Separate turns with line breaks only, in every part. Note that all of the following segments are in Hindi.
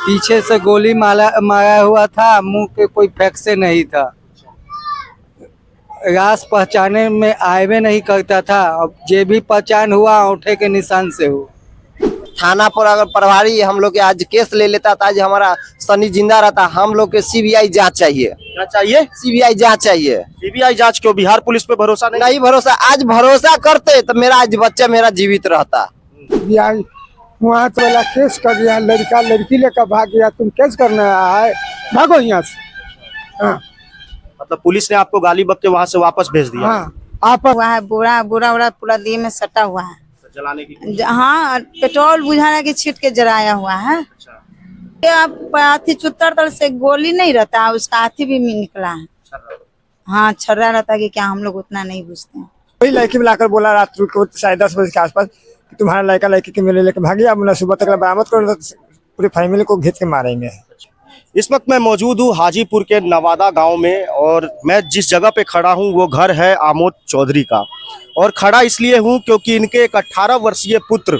पीछे से गोली मारा हुआ था, मुंह के कोई फ्रैक्चर नहीं था। रास पहचाने में आयवे नहीं करता था। अब जे भी पहचान हुआ अंगूठे के निशान से हुआ।
थाना पर अगर प्रभारी हम लोग के आज केस ले लेता था, आज हमारा सनी जिंदा रहता। हम लोग के सीबीआई जांच चाहिए।
क्या चाहिए?
सीबीआई जांच चाहिए।
सीबीआई जांच क्यों? बिहार पुलिस पे भरोसा नहीं?
नहीं भरोसा, आज भरोसा करते तो मेरा आज बच्चा मेरा जीवित रहता।
वहाँ तो वाला केस कर दिया, लड़का लड़की लेकर भाग गया। तुम केस करने आया है, भागो यहाँ से। हाँ
मतलब पुलिस ने आपको गाली बक के वहाँ से वापस भेज दिया?
हाँ, आप
हुआ है, बुरा पूरा देह में सटा हुआ है।
जलाने की?
हाँ, पेट्रोल बुझाने की छीट के जलाया हुआ है। ये आप हाथी चुत्तर तर से गोली नहीं रहता है, उसका हाथी भी निकला है। हाँ, छर्रा रहता है कि क्या, हम लोग उतना नहीं बुझते हैं।
वही लड़की बुलाकर बोला रात को 10:30 बजे के आसपास कि तुम्हारा लड़का लड़की के मेले लेकर भाग गया, अब सुबह तक बरामद करो, पूरी फैमिली को घिस के मारेंगे।
इस वक्त मैं मौजूद हूँ हाजीपुर के नवादा गांव में, और मैं जिस जगह पे खड़ा हूँ वो घर है आमोद चौधरी का। और खड़ा इसलिए हूँ क्योंकि इनके एक 18 वर्षीय पुत्र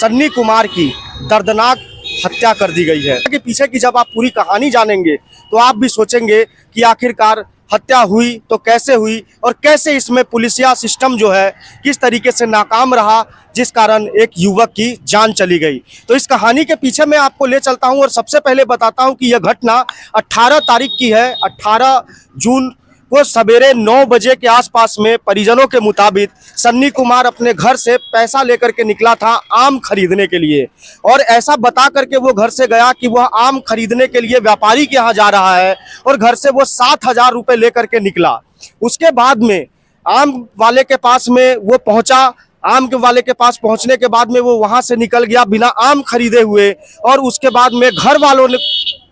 सन्नी कुमार की दर्दनाक हत्या कर दी गई है। कि पीछे की जब आप पूरी कहानी जानेंगे तो आप भी सोचेंगे कि आखिरकार हत्या हुई तो कैसे हुई, और कैसे इसमें पुलिसिया सिस्टम जो है किस तरीके से नाकाम रहा, जिस कारण एक युवक की जान चली गई। तो इस कहानी के पीछे मैं आपको ले चलता हूं, और सबसे पहले बताता हूं कि यह घटना 18 तारीख की है। 18 जून को सवेरे 9 बजे के आसपास में परिजनों के मुताबिक सन्नी कुमार अपने घर से पैसा लेकर के निकला था आम खरीदने के लिए, और ऐसा बता करके वो घर से गया कि वह आम खरीदने के लिए व्यापारी के यहाँ जा रहा है, और घर से वो 7,000 रुपये लेकर के निकला। उसके बाद में आम वाले के पास में वो पहुंचा। आम के वाले के पास पहुंचने के बाद में वो वहां से निकल गया बिना आम खरीदे हुए। और उसके बाद में घर वालों ने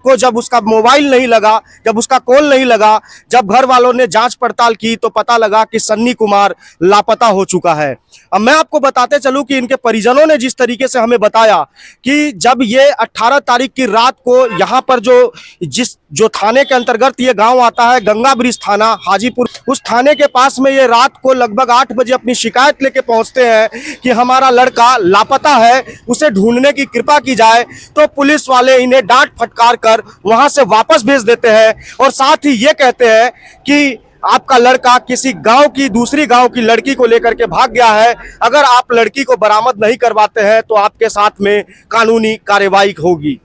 को जब उसका मोबाइल नहीं लगा, जब उसका कॉल नहीं लगा, जब घर वालों ने जांच पड़ताल की तो पता लगा कि सन्नी कुमार लापता हो चुका है। अब मैं आपको बताते चलूं कि इनके परिजनों ने जिस तरीके से हमें बताया कि जब ये 18 तारीख की रात को यहाँ पर जो थाने के अंतर्गत ये गांव आता है, गंगा ब्रिज थाना हाजीपुर, उस थाने के पास में ये रात को लगभग 8 बजे अपनी शिकायत लेके पहुंचते हैं कि हमारा लड़का लापता है, उसे ढूंढने की कृपा की जाए। तो पुलिस वाले इन्हें डांट फटकार कर वहां से वापस भेज देते हैं, और साथ ही ये कहते हैं कि आपका लड़का किसी गांव की दूसरी गांव की लड़की को लेकर के भाग गया है, अगर आप लड़की को बरामद नहीं करवाते हैं तो आपके साथ में कानूनी कार्रवाई होगी।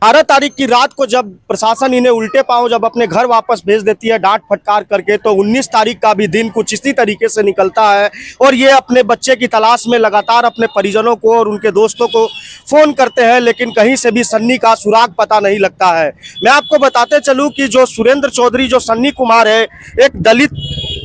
18 तारीख की रात को जब प्रशासन इन्हें उल्टे पांव जब अपने घर वापस भेज देती है डांट फटकार करके, तो 19 तारीख का भी दिन कुछ इसी तरीके से निकलता है, और ये अपने बच्चे की तलाश में लगातार अपने परिजनों को और उनके दोस्तों को फोन करते हैं, लेकिन कहीं से भी सन्नी का सुराग पता नहीं लगता है। मैं आपको बताते चलूं कि जो सुरेंद्र चौधरी, जो सन्नी कुमार है, एक दलित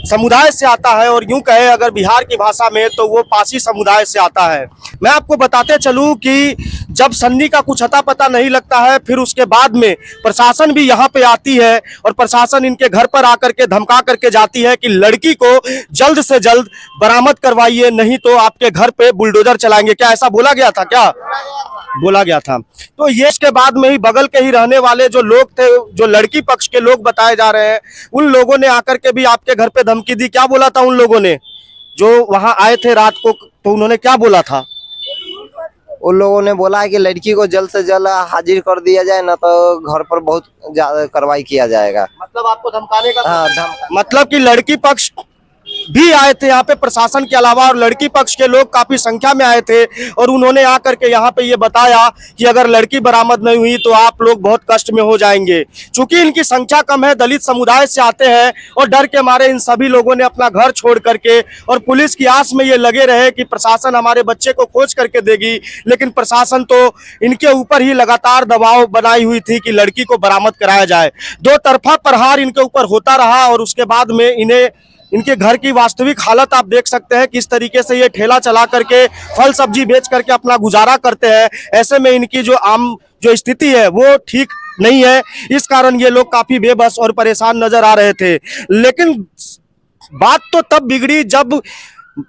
समुदाय से आता है, और यूं कहे अगर बिहार की भाषा में तो वो पासी समुदाय से आता है। मैं आपको बताते चलूं कि जब सन्नी का कुछ अता पता नहीं लगता है, फिर उसके बाद में प्रशासन भी यहाँ पे आती है, और प्रशासन इनके घर पर आकर के धमका करके जाती है कि लड़की को जल्द से जल्द बरामद करवाइए, नहीं तो आपके घर पे बुलडोजर चलाएंगे। क्या ऐसा बोला गया था? क्या बोला गया था? तो ये इसके बाद में ही बगल के ही रहने वाले जो लोग थे, जो लड़की पक्ष के लोग बताए जा रहे हैं, उन लोगों ने आकर के भी आपके घर पे धमकी दी। क्या बोला था उन लोगों ने जो वहां आए थे रात को? तो उन्होंने क्या बोला था?
उन लोगों ने बोला है कि लड़की को जल्द से जल्द हाजिर कर दिया जाए, ना तो घर पर बहुत ज्यादा कार्रवाई किया जाएगा।
मतलब आपको धमकाने का?
हाँ,
मतलब कि लड़की पक्ष भी आए थे यहाँ पे प्रशासन के अलावा, और लड़की पक्ष के लोग काफी संख्या में आए थे, और उन्होंने आकर के यहाँ पे ये बताया कि अगर लड़की बरामद नहीं हुई तो आप लोग बहुत कष्ट में हो जाएंगे। चूंकि इनकी संख्या कम है, दलित समुदाय से आते हैं, और डर के मारे इन सभी लोगों ने अपना घर छोड़ करके और पुलिस की आस में ये लगे रहे कि प्रशासन हमारे बच्चे को खोज करके देगी, लेकिन प्रशासन तो इनके ऊपर ही लगातार दबाव बनाई हुई थी कि लड़की को बरामद कराया जाए। दो तरफा प्रहार इनके ऊपर होता रहा, और उसके बाद में इन्हें इनके घर की वास्तविक हालत आप देख सकते हैं, किस तरीके से ये ठेला चला करके फल सब्जी बेच करके अपना गुजारा करते हैं। ऐसे में इनकी जो स्थिति है वो ठीक नहीं है, इस कारण ये लोग काफी बेबस और परेशान नजर आ रहे थे। लेकिन बात तो तब बिगड़ी जब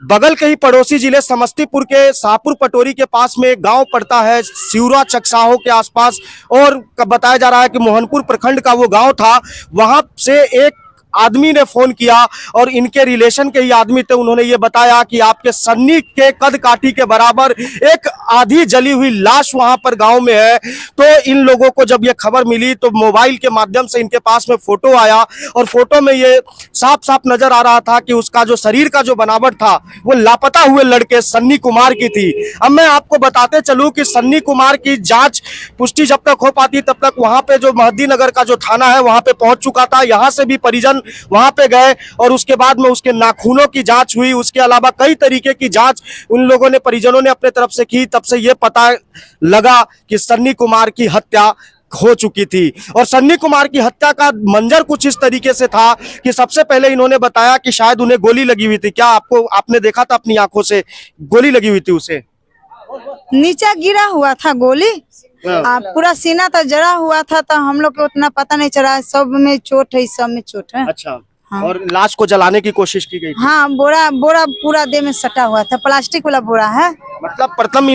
बगल के ही पड़ोसी जिले समस्तीपुर के शाहपुर पटोरी के पास में एक गांव पड़ता है, सिउरा चकसाहो के आसपास, और बताया जा रहा है कि मोहनपुर प्रखंड का वो गांव था। वहां से एक आदमी ने फोन किया और इनके रिलेशन के ही आदमी थे। उन्होंने ये बताया कि आपके सन्नी के कद काठी के बराबर एक आधी जली हुई लाश वहां पर गांव में है। तो इन लोगों को जब ये खबर मिली तो मोबाइल के माध्यम से इनके पास में फोटो आया और फोटो में ये साफ साफ नजर आ रहा था कि उसका जो शरीर का जो बनावट था वो लापता हुए लड़के सन्नी कुमार की थी। अब मैं आपको बताते चलूं कि सन्नी कुमार की जांच पुष्टि जब तक हो पाती तब तक वहां पे जो महदी नगर का जो थाना है वहां पे पहुंच चुका था। यहां से भी परिजन वहां पे गए और उसके बाद में उसके नाखूनों की जांच हुई। उसके अलावा कई तरीके की जांच उन लोगों ने, परिजनों ने अपने तरफ से की। तब से यह पता लगा कि सन्नी कुमार की हत्या हो चुकी थी। और सन्नी कुमार की हत्या का मंजर कुछ इस तरीके से था कि सबसे पहले इन्होंने बताया कि शायद उन्हें गोली लगी हुई थी। क्या आपने देखा था अपनी आंखों से गोली लगी हुई थी उसे?
नीचे गिरा हुआ था गोली, पूरा सीना तो जड़ा हुआ था, तो हम लोग को उतना पता नहीं चला। सब में चोट है, सब में चोट है।
अच्छा।
हाँ।
और लाश को जलाने की कोशिश की गई थी?
हाँ, बोरा पूरा देह में सटा हुआ था, प्लास्टिक वाला बोरा है।
मतलब प्रथम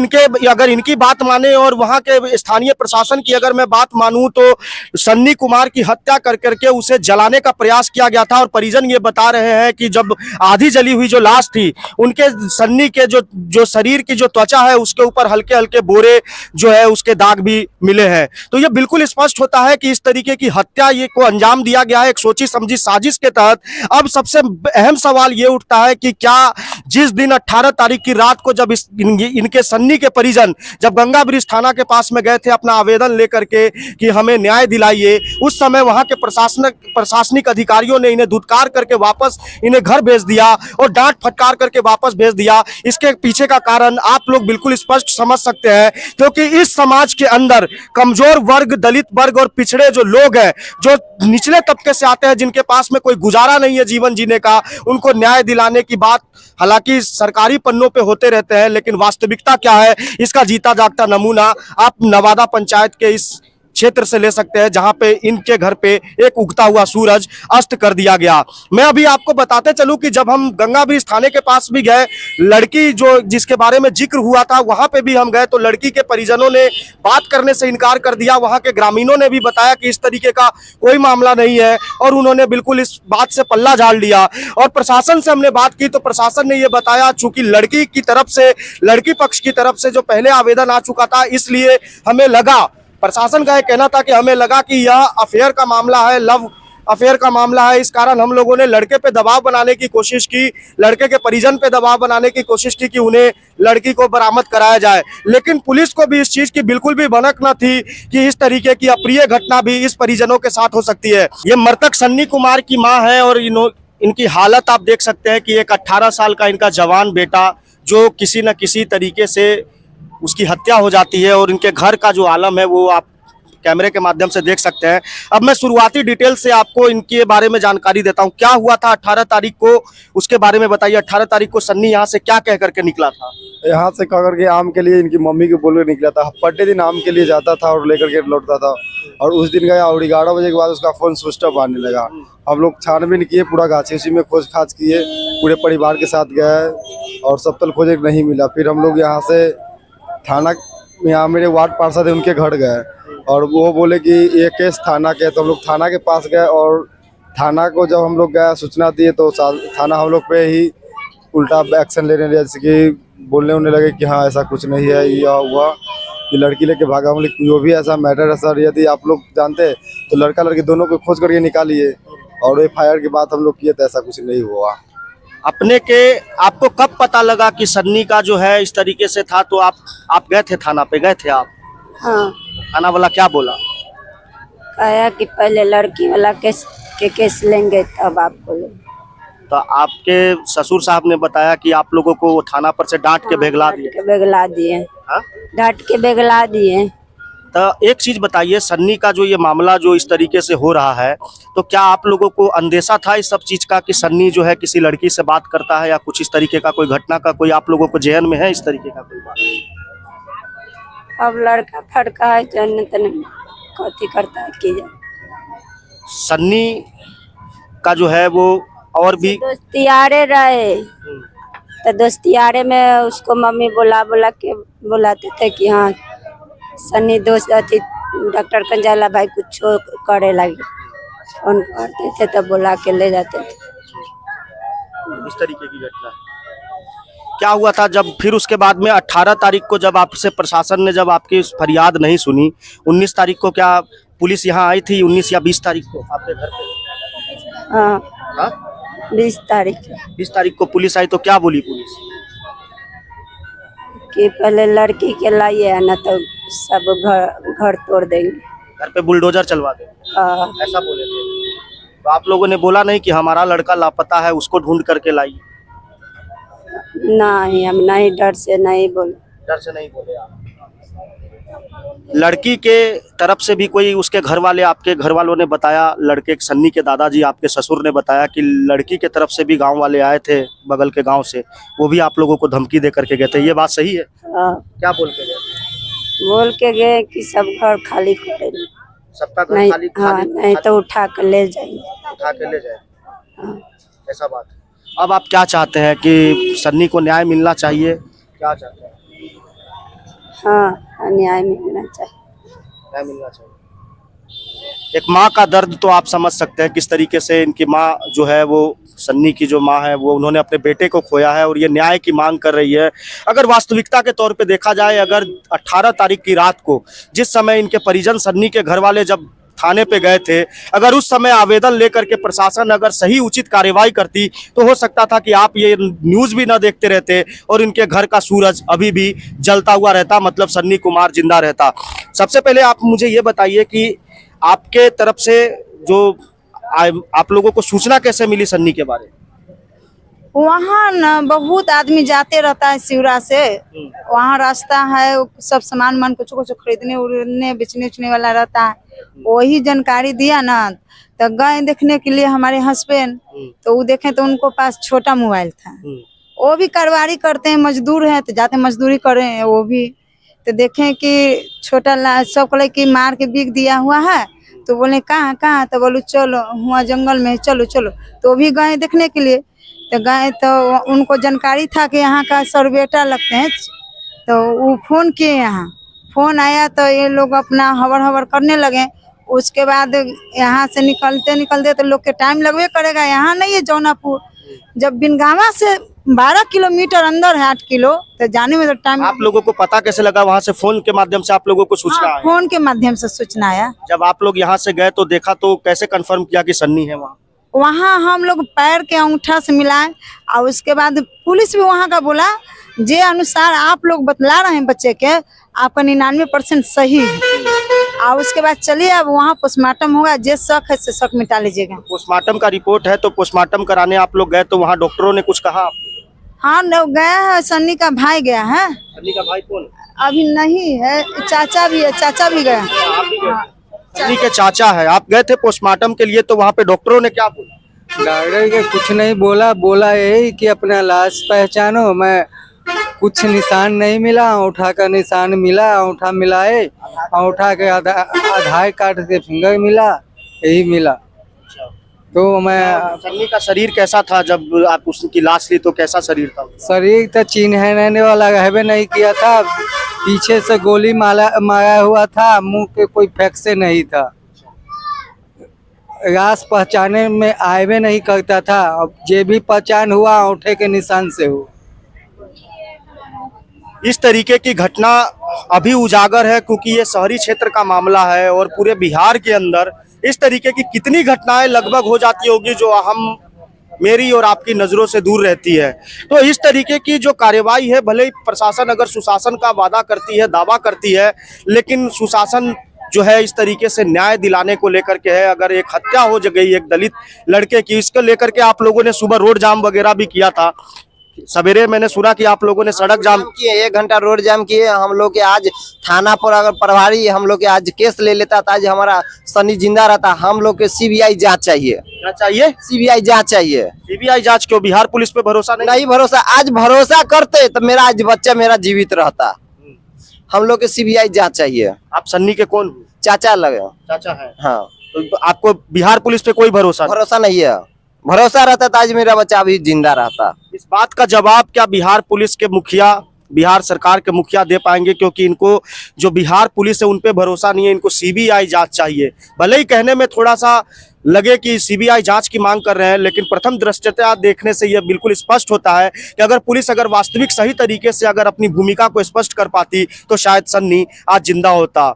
अगर इनकी बात माने और वहां के स्थानीय प्रशासन की अगर मैं बात मानूं तो सन्नी कुमार की हत्या कर करके उसे जलाने का प्रयास किया गया था। और परिजन ये बता रहे हैं कि जब आधी जली हुई जो लाश थी, उनके सन्नी के जो शरीर की जो त्वचा है उसके ऊपर हल्के हल्के बोरे जो है उसके दाग भी मिले हैं। तो ये बिल्कुल स्पष्ट होता है कि इस तरीके की हत्या को अंजाम दिया गया है एक सोची समझी साजिश के तहत। अब सबसे अहम सवाल ये उठता है कि क्या जिस दिन 18 तारीख की रात को जब इनके सन्नी के परिजन जब गंगा ब्रिज थाना के पास में गए थे अपना आवेदन लेकर के कि हमें न्याय दिलाइए, उस समय वहां के प्रशासनिक अधिकारियों ने इन्हें धुतकार करके वापस इन्हें घर भेज दिया और डांट फटकार करके वापस भेज दिया। इसके पीछे का कारण आप लोग बिल्कुल स्पष्ट समझ सकते हैं, क्योंकि इस समाज के अंदर कमजोर वर्ग, दलित वर्ग और पिछड़े जो लोग हैं, जो निचले तबके से आते हैं, जिनके पास में कोई गुजारा नहीं है जीवन जीने का, उनको न्याय दिलाने की बात हालांकि सरकारी पन्नों पे होते रहते हैं, लेकिन वास्तविकता क्या है इसका जीता जागता नमूना आप नवादा पंचायत के इस क्षेत्र से ले सकते हैं, जहां पे इनके घर पे एक उगता हुआ सूरज अस्त कर दिया गया। मैं अभी आपको बताते चलूं कि जब हम गंगा ब्रिज थाने के पास भी गए, लड़की जो जिसके बारे में जिक्र हुआ था वहां पे भी हम गए तो लड़की के परिजनों ने बात करने से इनकार कर दिया। वहां के ग्रामीणों ने भी बताया कि इस तरीके का कोई मामला नहीं है और उन्होंने बिल्कुल इस बात से पल्ला झाड़ लिया। और प्रशासन से हमने बात की तो प्रशासन ने यह बताया, चूंकि लड़की की तरफ से, लड़की पक्ष की तरफ से जो पहले आवेदन आ चुका था, इसलिए हमें लगा, प्रशासन का यह कहना था कि हमें लगा कि यह अफेयर का मामला है, लव अफेयर का मामला है। इस कारण हम लोगों ने लड़के पे दबाव बनाने की कोशिश की, लड़के के परिजन पे दबाव बनाने की कोशिश की कि उन्हें लड़की को बरामद कराया जाए। लेकिन पुलिस को भी इस चीज की बिल्कुल भी भनक न थी कि इस तरीके की अप्रिय घटना भी इस परिजनों के साथ हो सकती है। ये मृतक सन्नी कुमार की माँ है और इनकी हालत आप देख सकते हैं कि एक 18 साल का इनका जवान बेटा जो किसी न किसी तरीके से उसकी हत्या हो जाती है और इनके घर का जो आलम है वो आप कैमरे के माध्यम से देख सकते हैं। अब मैं शुरुआती डिटेल से आपको इनके बारे में जानकारी देता हूं। क्या हुआ था 18 तारीख को, उसके बारे में बताइए। 18 तारीख को सन्नी यहाँ से क्या कह करके निकला था?
यहाँ से कह करके आम के लिए इनकी मम्मी को बोल कर निकला था। पट्टे दिन आम के लिए जाता था और लेकर के लौटता था और उस दिन गया और 11 बजे के बाद उसका फोन स्विच ऑफ आने लगा। हम लोग छानबीन किए, पूरा गाछी उसी में खोज खाज किए, पूरे परिवार के साथ गए और सब तल खोजे नहीं मिला। फिर हम लोग यहाँ से थाना, यहाँ मेरे वार्ड पार्षद है उनके घर गए और वो बोले कि ये केस थाना के, तो हम लोग थाना के पास गए और थाना को जब हम लोग गए सूचना दिए तो थाना हम लोग पे ही उल्टा एक्शन लेने लगे, जैसे कि बोलने उन्हें लगे कि हाँ ऐसा कुछ नहीं है, यह हुआ कि लड़की लेके भागा। हम लोग जो भी ऐसा मैटर है सर, यदि आप लोग जानते तो लड़का लड़की दोनों को खोज करके निकालिए और FIR की बात हम लोग किए तो ऐसा कुछ नहीं हुआ।
आपको कब पता लगा कि सन्नी का जो है इस तरीके से था? तो आप गए थे थाना पे, गए थे आप?
हाँ,
थाना वाला क्या बोला?
कहा कि पहले लड़की वाला केस लेंगे तब आपको लेंगे।
तो आपके ससुर साहब ने बताया कि आप लोगों को थाना पर से डांट के बेगला दिए?
बेगला दिए।
हाँ?
डांट के बेगला दिए।
तो एक चीज बताइए, सन्नी का जो ये मामला जो इस तरीके से हो रहा है, तो क्या आप लोगों को अंदेशा था इस सब चीज का कि सन्नी जो है किसी लड़की से बात करता है या कुछ इस तरीके का कोई घटना का कोई आप लोगों को जेहन में है इस तरीके का कोई बात?
अब लड़का फड़का है, कथी करता है की जाए।
सन्नी का जो है वो और भी
दोस्तियारे रहे तो दोस्तियारे में उसको मम्मी बुला के बुलाते थे कि हाँ सन्नी दोस्त डॉक्टर कंजाला भाई कुछ करे लगे। फोन करते थे तो बुला के ले जाते थे।
इस तरीके की घटना क्या हुआ था जब फिर उसके बाद में 18 तारीख को जब आपसे प्रशासन ने जब आपकी फरियाद नहीं सुनी, 19 तारीख को क्या पुलिस यहाँ आई थी? 19 या 20 तारीख को आपके घर पे?
हाँ 20 तारीख को।
20 तारीख को पुलिस आई तो क्या बोली पुलिस?
कि पहले लड़की के लाइए है ना तो सब घर तोड़ देंगे,
घर पे बुलडोजर चलवा दे, ऐसा बोले थे। तो आप लोगों ने बोला नहीं कि हमारा लड़का लापता है, उसको ढूंढ करके लाइए?
नहीं, हम नहीं, डर से नहीं बोले।
डर से नहीं बोले आप? लड़की के तरफ से भी कोई उसके घर वाले, आपके घर वालों ने बताया, लड़के सन्नी के दादाजी आपके ससुर ने बताया कि लड़की के तरफ से भी गांव वाले आए थे बगल के गांव से, वो भी आप लोगों को धमकी दे करके गए थे, ये बात सही है? क्या बोल के गए?
बोल के गए कि सब घर खाली करेंगे,
सबका घर
नहीं,
खाली
हाँ,
खाली
नहीं तो उठा कर ले जाएंगे।
उठा के ले जाए, ऐसा बात है। अब आप क्या चाहते हैं कि सन्नी को न्याय मिलना चाहिए? क्या चाहते हैं?
हाँ, न्याय मिलना चाहिए।
न्याय मिलना चाहिए। एक माँ का दर्द तो आप समझ सकते हैं किस तरीके से इनकी माँ जो है वो, सन्नी की जो माँ है वो, उन्होंने अपने बेटे को खोया है और ये न्याय की मांग कर रही है। अगर वास्तविकता के तौर पे देखा जाए, अगर 18 तारीख की रात को जिस समय इनके परिजन सन्नी के घर वाले जब थाने पे गए थे, अगर उस समय आवेदन लेकर के प्रशासन अगर सही उचित कार्यवाही करती तो हो सकता था कि आप ये न्यूज़ भी ना देखते रहते और इनके घर का सूरज अभी भी जलता हुआ रहता, मतलब सन्नी कुमार जिंदा रहता। सबसे पहले आप मुझे ये बताइए कि आपके तरफ से जो आप लोगों को सूचना कैसे मिली सन्नी के बारे में?
वहाँ न बहुत आदमी जाते रहता है शिवरा से, वहाँ रास्ता है, सब सामान मन कुछ कुछ खरीदने उड़ने बेचने उचने वाला रहता है, वही जानकारी दिया ना तो गए देखने के लिए हमारे हस्बैंड, तो वो देखे तो उनको पास छोटा मोबाइल था, वो भी कारोबारी करते हैं, मजदूर है तो जाते मजदूरी करें वो भी, तो देखें कि छोटा सब को लेके मार के बिक दिया हुआ है, तो बोले कहाँ कहाँ, तो बोलो चलो हुआ जंगल में, चलो चलो, तो भी गए देखने के लिए। तो गए तो उनको जानकारी था कि यहाँ का सरबेटा लगते हैं, तो वो फोन किए, यहाँ फोन आया तो ये लोग अपना हवर हवर करने लगे। उसके बाद यहाँ से निकलते निकलते तो लोग के टाइम लगवे करेगा, यहाँ नहीं है जौनापुर, जब बिनगावा से 12 किलोमीटर अंदर है, 8 किलो, तो जाने में तो टाइम।
आप लोगों को पता कैसे लगा? वहाँ से फोन के माध्यम से आप लोगों को सूचना आया?
फोन के माध्यम से सूचना आया।
जब आप लोग यहाँ से गए तो देखा तो कैसे कंफर्म किया कि सन्नी है वहाँ?
वहाँ हम लोग पैर के अंगूठा से मिलाए और उसके बाद पुलिस भी वहाँ का बोला, जे अनुसार आप लोग बतला रहे हैं बच्चे के, आपका 99% सही है, और उसके बाद चलिए अब वहाँ पोस्टमार्टम होगा, जे शक है से शक मिटा लीजिएगा।
पोस्टमार्टम का रिपोर्ट है तो पोस्टमार्टम कराने आप लोग गए तो वहाँ डॉक्टरों ने कुछ कहा?
हाँ गया है, सन्नी का भाई गया है।
सन्नी का भाई कौन?
अभी नहीं है, चाचा भी है, चाचा भी गया।
आप भी गए? सन्नी के चाचा है, आप गए थे पोस्टमार्टम के लिए, तो वहाँ पे डॉक्टरों ने क्या बोला?
डॉक्टर के कुछ नहीं बोला, बोला यही कि अपना लाश पहचानो। मैं कुछ निशान नहीं मिला, अंगूठा का निशान मिला, अंगूठा मिलाए, अंगूठा के आधार कार्ड के फिंगर मिला, यही मिला। तो मैं,
सन्नी का शरीर कैसा था जब आप उसकी लाश ली, तो कैसा शरीर था?
शरीर तो चिन्हने वाला रहबे नहीं किया था, पीछे से गोली मारा हुआ था, मुंह पे कोई फैक्से नहीं था, रास पहचाने में आए नहीं करता था, अब जे भी पहचान हुआ अंगूठे के निशान से हुआ।
इस तरीके की घटना अभी उजागर है क्योंकि ये शहरी क्षेत्र का मामला है और पूरे बिहार के अंदर इस तरीके की कितनी घटनाएं लगभग हो जाती होगी जो हम, मेरी और आपकी नज़रों से दूर रहती है। तो इस तरीके की जो कार्यवाही है, भले ही प्रशासन अगर सुशासन का वादा करती है, दावा करती है, लेकिन सुशासन जो है इस तरीके से न्याय दिलाने को लेकर के है। अगर एक हत्या हो गई एक दलित लड़के की, इसको लेकर के आप लोगों ने सुबह रोड जाम वगैरह भी किया था। सवेरे मैंने सुना कि आप लोगों ने सड़क जाम
किए, 1 घंटा रोड जाम किए हम लोग के। आज थाना पर अगर प्रभारी हम लोग के आज केस ले लेता था, आज हमारा सन्नी जिंदा रहता। हम लोग के सीबीआई जांच चाहिए।
क्या चाहिए?
सीबीआई जांच चाहिए।
सीबीआई जांच क्यों? बिहार पुलिस पे भरोसा
नहीं भरोसा, आज भरोसा करते तो मेरा आज बच्चा मेरा जीवित रहता। हम लोग के सीबीआई जांच चाहिए।
आप सन्नी के कौन?
चाचा लगे।
चाचा है।
हाँ,
तो आपको बिहार पुलिस पे कोई भरोसा
नहीं है? भरोसा रहता तो आज मेरा बच्चा अभी जिंदा रहता।
इस बात का जवाब क्या बिहार पुलिस के मुखिया बिहार सरकार के मुखिया दे पाएंगे, क्योंकि इनको जो बिहार पुलिस है उन पे भरोसा नहीं है। इनको सीबीआई जांच चाहिए। भले ही कहने में थोड़ा सा लगे कि सीबीआई जांच की मांग कर रहे हैं, लेकिन प्रथम दृष्टया देखने से यह बिल्कुल स्पष्ट होता है कि अगर पुलिस अगर वास्तविक सही तरीके से अगर अपनी भूमिका को स्पष्ट कर पाती तो शायद सन्नी आज जिंदा होता।